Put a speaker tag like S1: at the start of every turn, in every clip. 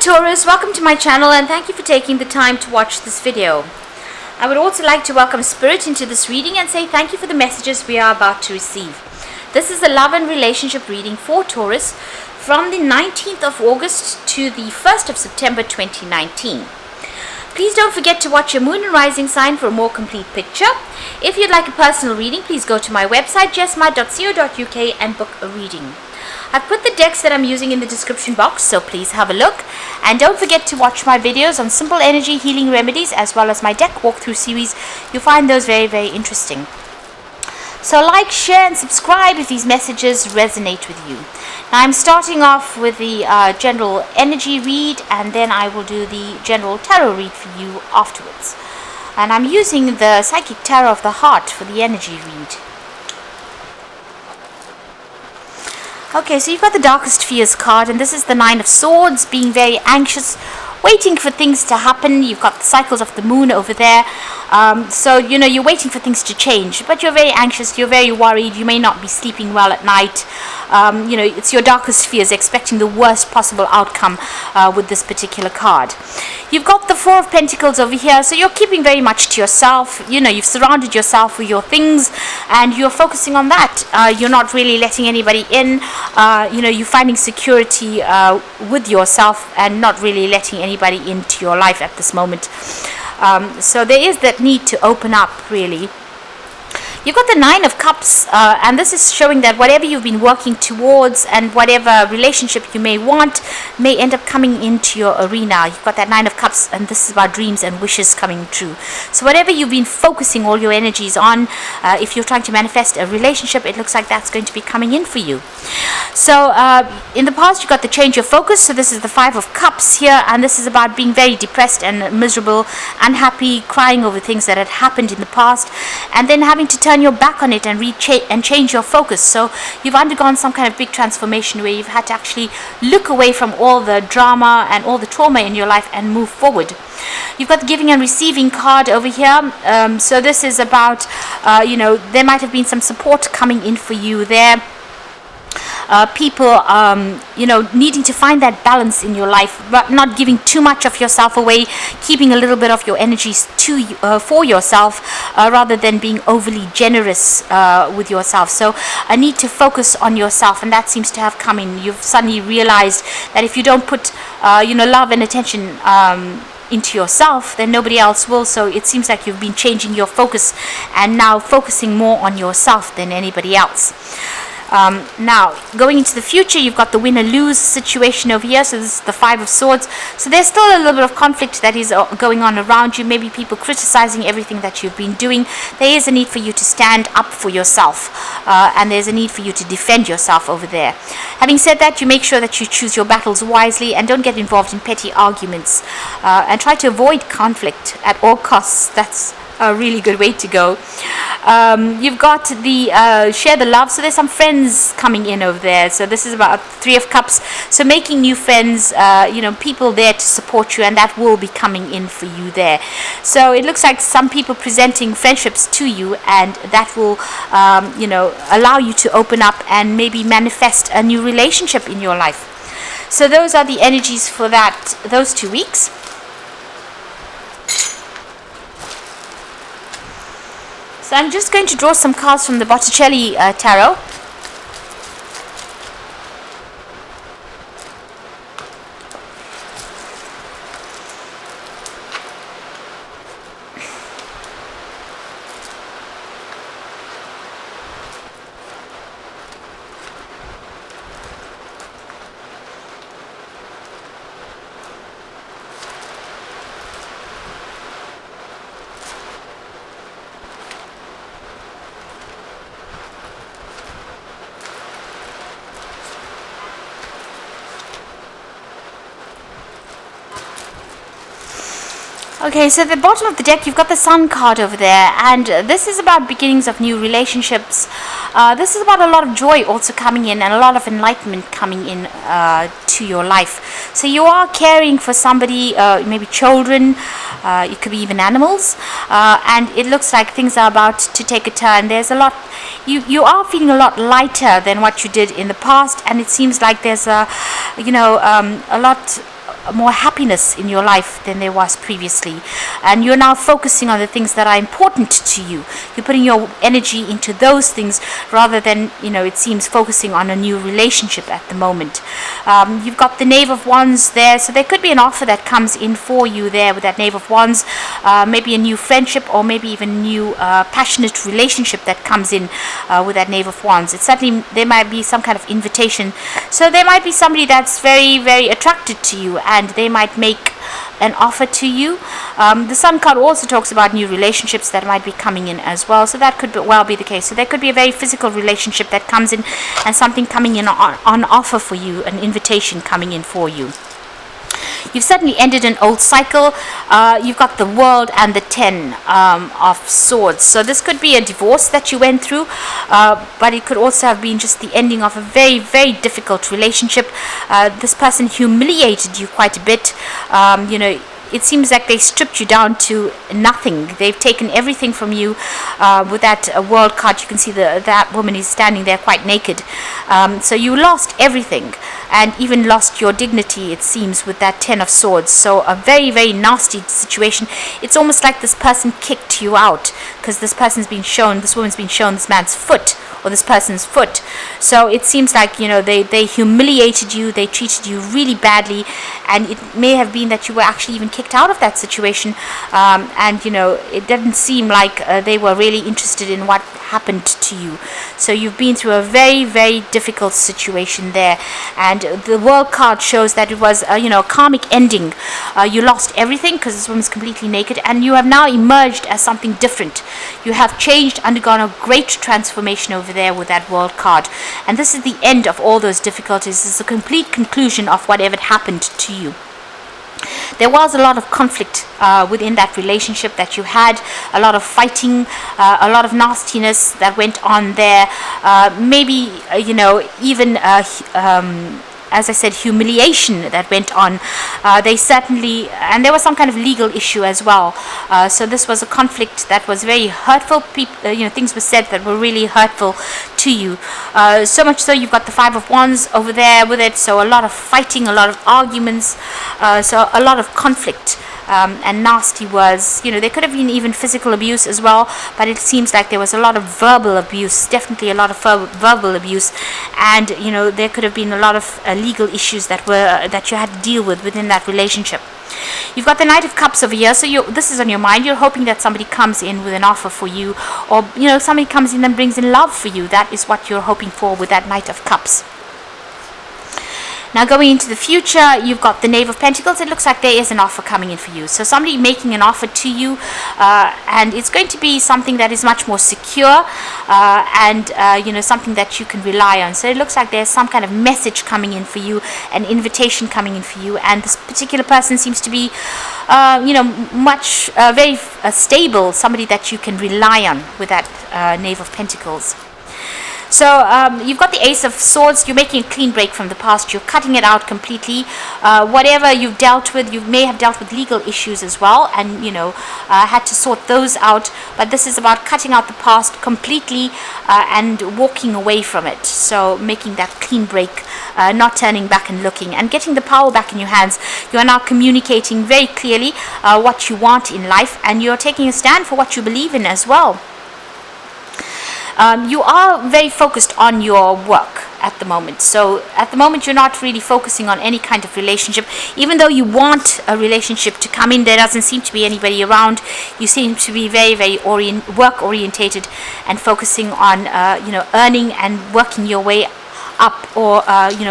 S1: Taurus, welcome to my channel and thank you for taking the time to watch this video. I would also like to welcome Spirit into this reading and say thank you for the messages we are about to receive. This is a love and relationship reading for Taurus from the 19th of August to the 1st of September 2019. Please don't forget to watch your moon and rising sign for a more complete picture. If you'd like a personal reading, please go to my website jessma.co.uk and book a reading. I've put the decks that I'm using in the description box, so please have a look. And don't forget to watch my videos on simple energy healing remedies as well as my deck walkthrough series. You'll find those very, very interesting. So like, share and subscribe if these messages resonate with you. Now I'm starting off with the general energy read, and then I will do the general tarot read for you afterwards. And I'm using the Psychic Tarot of the Heart for the energy read. Okay, so you've got the Darkest Fears card, and this is the Nine of Swords, being very anxious, waiting for things to happen. You've got the cycles of the moon over there. So, you're waiting for things to change, but you're very anxious, you're very worried, you may not be sleeping well at night. It's your darkest fears, expecting the worst possible outcome with this particular card. You've got the Four of Pentacles over here, so you're keeping very much to yourself. You've surrounded yourself with your things, and you're focusing on that. You're not really letting anybody in. You're finding security with yourself and not really letting anybody into your life at this moment. So there is that need to open up, really. You've got the Nine of Cups, and this is showing that whatever you've been working towards and whatever relationship you may want may end up coming into your arena. You've got that Nine of Cups, and this is about dreams and wishes coming true. So whatever you've been focusing all your energies on, if you're trying to manifest a relationship, it looks like that's going to be coming in for you. So in the past, you got the change of focus. So this is the Five of Cups here, and this is about being very depressed and miserable, unhappy, crying over things that had happened in the past, and then having to turn your back on it and change your focus. So you've undergone some kind of big transformation where you've had to actually look away from all the drama and all the trauma in your life and move forward. You've got the Giving and Receiving card over here. So this is about, there might have been some support coming in for you there. People, needing to find that balance in your life, but not giving too much of yourself away, keeping a little bit of your energies for yourself, rather than being overly generous with yourself. So a need to focus on yourself, and that seems to have come in. You've suddenly realized that if you don't put, love and attention into yourself, then nobody else will. So it seems like you've been changing your focus and now focusing more on yourself than anybody else. Now, going into the future, you've got the win-or-lose situation over here. So this is the Five of Swords. So there's still a little bit of conflict that is going on around you. Maybe people criticizing everything that you've been doing. There is a need for you to stand up for yourself, and there's a need for you to defend yourself over there. Having said that, you make sure that you choose your battles wisely and don't get involved in petty arguments, and try to avoid conflict at all costs. That's a really good way to go. You've got the Share the Love. So there's some friends coming in over there. So this is about Three of Cups. So making new friends, people there to support you, and that will be coming in for you there. So it looks like some people presenting friendships to you, and that will, allow you to open up and maybe manifest a new relationship in your life. So those are the energies for those 2 weeks. So I'm just going to draw some cards from the Botticelli Tarot. Okay, so at the bottom of the deck, you've got the Sun card over there, and this is about beginnings of new relationships. This is about a lot of joy also coming in and a lot of enlightenment coming in to your life. So you are caring for somebody, maybe children, it could be even animals, and it looks like things are about to take a turn. There's a lot, you are feeling a lot lighter than what you did in the past, and it seems like there's a lot more happiness in your life than there was previously, and you're now focusing on the things that are important to you. You're putting your energy into those things rather than, it seems, focusing on a new relationship at the moment. You've got the Knave of Wands there, so there could be an offer that comes in for you there with that Knave of Wands, maybe a new friendship, or maybe even a new passionate relationship that comes in with that Knave of Wands. It's certainly, there might be some kind of invitation, so there might be somebody that's very, very attracted to you, and they might make an offer to you. The Sun card also talks about new relationships that might be coming in as well, so that could well be the case. So there could be a very physical relationship that comes in, and something coming in on offer for you, an invitation coming in for you. You've certainly ended an old cycle. You've got the World and the 10 of Swords. So this could be a divorce that you went through, but it could also have been just the ending of a very, very difficult relationship. This person humiliated you quite a bit. It seems like they stripped you down to nothing. They've taken everything from you. With that World card, you can see that woman is standing there quite naked. So you lost everything, and even lost your dignity, it seems, with that 10 of Swords. So a very, very nasty situation. It's almost like this person kicked you out, because this woman's been shown this man's foot, or this person's foot. So it seems like, they humiliated you, they treated you really badly, and it may have been that you were actually even kicked out of that situation, and it didn't seem like they were really interested in what happened to you. So you've been through a very, very difficult situation there, and the World card shows that it was a karmic ending. You lost everything because this woman's completely naked, and you have now emerged as something different. You have changed, undergone a great transformation over there with that World card, and this is the end of all those difficulties. This is a complete conclusion of whatever happened to you. There was a lot of conflict within that relationship that you had, a lot of fighting, a lot of nastiness that went on there, maybe even as I said, humiliation that went on. They certainly, and there was some kind of legal issue as well. So this was a conflict that was very hurtful. Things were said that were really hurtful to you. So much so, you've got the Five of Wands over there with it. So a lot of fighting, a lot of arguments, so a lot of conflict. And nasty words. There could have been even physical abuse as well, but it seems like there was a lot of verbal abuse, definitely a lot of verbal abuse, and there could have been a lot of legal issues that you had to deal with within that relationship. You've got the Knight of Cups over here, so this is on your mind. You're hoping that somebody comes in with an offer for you, or somebody comes in and brings in love for you. That is what you're hoping for with that Knight of Cups. Now going into the future, you've got the Knave of Pentacles. It looks like there is an offer coming in for you. So somebody making an offer to you, and it's going to be something that is much more secure, and something that you can rely on. So it looks like there's some kind of message coming in for you, an invitation coming in for you, and this particular person seems to be much very stable, somebody that you can rely on with that Knave of Pentacles. So you've got the Ace of Swords. You're making a clean break from the past. You're cutting it out completely. Whatever you've dealt with, you may have dealt with legal issues as well, and had to sort those out. But this is about cutting out the past completely and walking away from it. So making that clean break, not turning back and looking, and getting the power back in your hands. You are now communicating very clearly what you want in life, and you're taking a stand for what you believe in as well. You are very focused on your work at the moment. So at the moment, you're not really focusing on any kind of relationship. Even though you want a relationship to come in, there doesn't seem to be anybody around. You seem to be very, very work orientated and focusing on earning and working your way up, or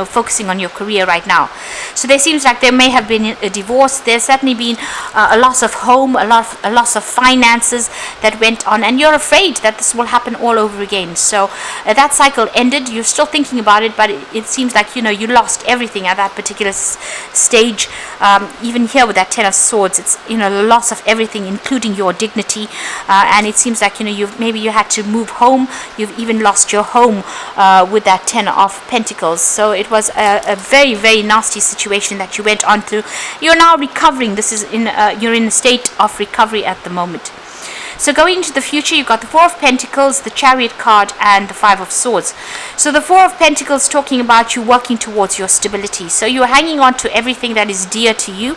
S1: focusing on your career right now. So there seems like there may have been a divorce. There's certainly been a loss of home, a loss of finances that went on, and you're afraid that this will happen all over again. So that cycle ended. You're still thinking about it, but it seems like you lost everything at that particular stage. Even here with that Ten of Swords, it's the loss of everything, including your dignity, and it seems like maybe you had to move home. You've even lost your home with that Ten of Pentacles. So it was a very, very nasty situation that you went on through. You're now recovering. This is you're in a state of recovery at the moment. So going into the future, you've got the Four of Pentacles, the Chariot card, and the Five of Swords. So the Four of Pentacles talking about you working towards your stability. So you're hanging on to everything that is dear to you,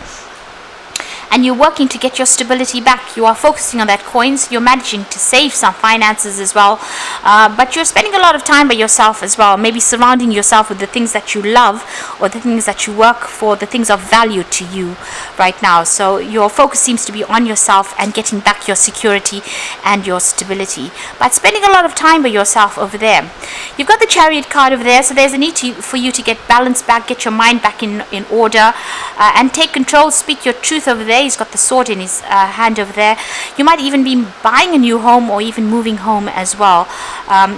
S1: and you're working to get your stability back. You are focusing on that coins. You're managing to save some finances as well, but you're spending a lot of time by yourself as well, maybe surrounding yourself with the things that you love, or the things that you work for, the things of value to you right now. So your focus seems to be on yourself and getting back your security and your stability, but spending a lot of time by yourself over there. You've got the Chariot card over there, so there's a need for you to get balance back, get your mind back in order, and take control, speak your truth over there. He's got the sword in his hand over there. You might even be buying a new home, or even moving home as well,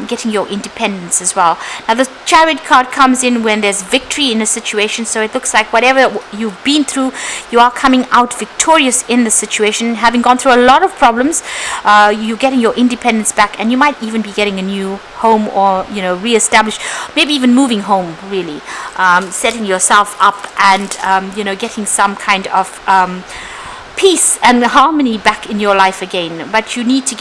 S1: getting your independence as well. Now the Chariot card comes in when there's victory in a situation, so it looks like whatever you've been through, you are coming out victorious in the situation, having gone through a lot of problems. You're getting your independence back, and you might even be getting a new home, or re-establish, maybe even moving home, really, setting yourself up, and getting some kind of peace and harmony back in your life again. But you need to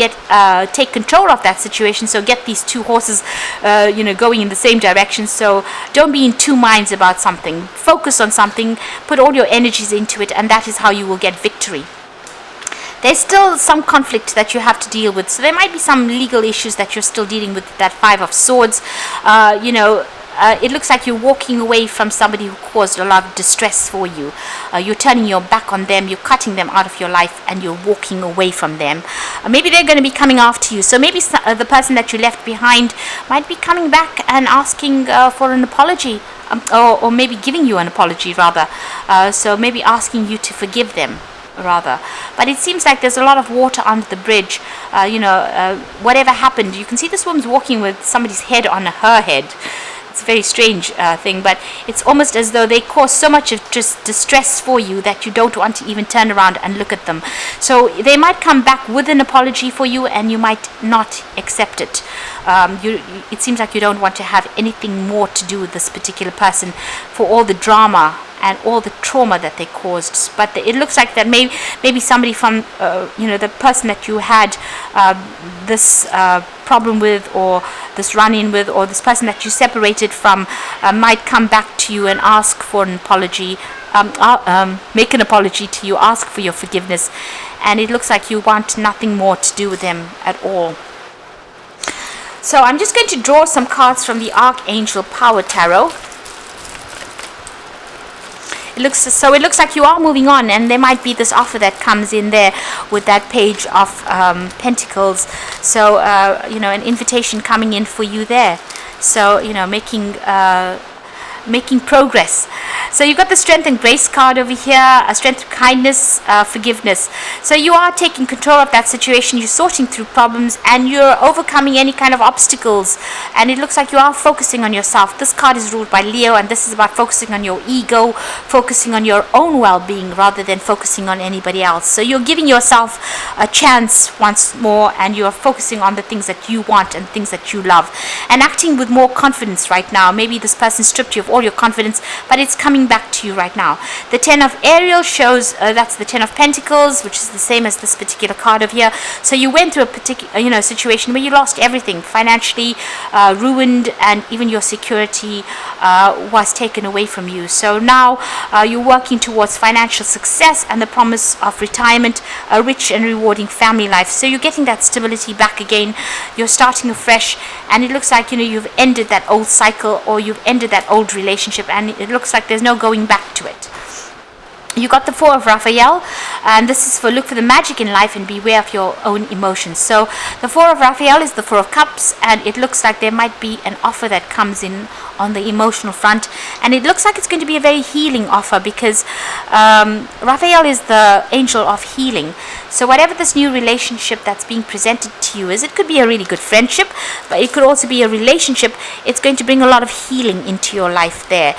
S1: take control of that situation. So get these two horses going in the same direction. So don't be in two minds about something. Focus on something, put all your energies into it, and that is how you will get victory. There's still some conflict that you have to deal with. So there might be some legal issues that you're still dealing with, that Five of Swords. It looks like you're walking away from somebody who caused a lot of distress for you. You're turning your back on them, you're cutting them out of your life, and you're walking away from them. Maybe they're going to be coming after you. So maybe the person that you left behind might be coming back and asking for an apology, or maybe giving you an apology, rather. So maybe asking you to forgive them, rather. But it seems like there's a lot of water under the bridge. Whatever happened, you can see this woman's walking with somebody's head on her head. It's a very strange thing, but it's almost as though they cause so much of just distress for you that you don't want to even turn around and look at them. So they might come back with an apology for you, and you might not accept it. It seems like you don't want to have anything more to do with this particular person for all the drama and all the trauma that they caused. But it looks like that maybe somebody from the person that you had this problem with, or this run-in with, or this person that you separated from, might come back to you and ask for an apology, make an apology to you, ask for your forgiveness, and it looks like you want nothing more to do with them at all. So I'm just going to draw some cards from the Archangel Power Tarot. It looks like you are moving on, and there might be this offer that comes in there with that Page of Pentacles. So an invitation coming in for you there. So making progress. So you've got the Strength and Grace card over here, a strength, kindness, forgiveness. So you are taking control of that situation, you're sorting through problems, and you're overcoming any kind of obstacles, and it looks like you are focusing on yourself. This card is ruled by Leo, and this is about focusing on your ego, focusing on your own well-being rather than focusing on anybody else. So you're giving yourself a chance once more, and you're focusing on the things that you want and things that you love, and acting with more confidence right now. Maybe this person stripped you of all your confidence, but it's coming back to you right now. The Ten of Ariel shows that's the Ten of Pentacles, which is the same as this particular card over here. So you went through a particular situation where you lost everything, financially ruined, and even your security was taken away from you. So now you're working towards financial success and the promise of retirement, a rich and rewarding family life. So you're getting that stability back again. You're starting afresh, and it looks like you've ended that old cycle, or you've ended that old relationship, and it looks like there's no going back to it. You got the Four of Raphael, and this is for look for the magic in life and beware of your own emotions. So the Four of Raphael is the Four of Cups, and it looks like there might be an offer that comes in on the emotional front, and it looks like it's going to be a very healing offer, because Raphael is the angel of healing. So whatever this new relationship that's being presented to you is, it could be a really good friendship, but it could also be a relationship. It's going to bring a lot of healing into your life there,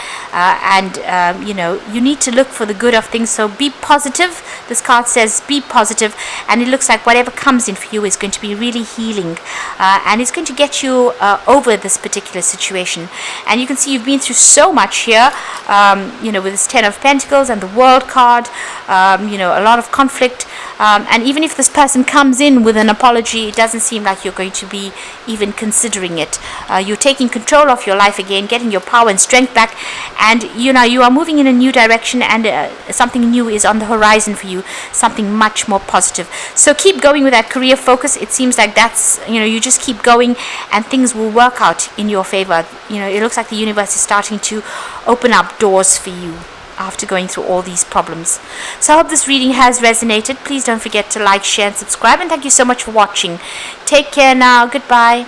S1: you need to look for the good of things. So be positive. This card says be positive, and it looks like whatever comes in for you is going to be really healing, and it's going to get you over this particular situation. And you can see you've been through so much here, with this Ten of Pentacles and the World card, a lot of conflict, And even if this person comes in with an apology, it doesn't seem like you're going to be even considering it. You're taking control of your life again, getting your power and strength back, and you are moving in a new direction, and something new is on the horizon for you, something much more positive. So keep going with that career focus. It seems like that's, you just keep going and things will work out in your favor. It looks like the universe is starting to open up doors for you after going through all these problems. So I hope this reading has resonated. Please don't forget to like, share and subscribe, and thank you so much for watching. Take care now. Goodbye.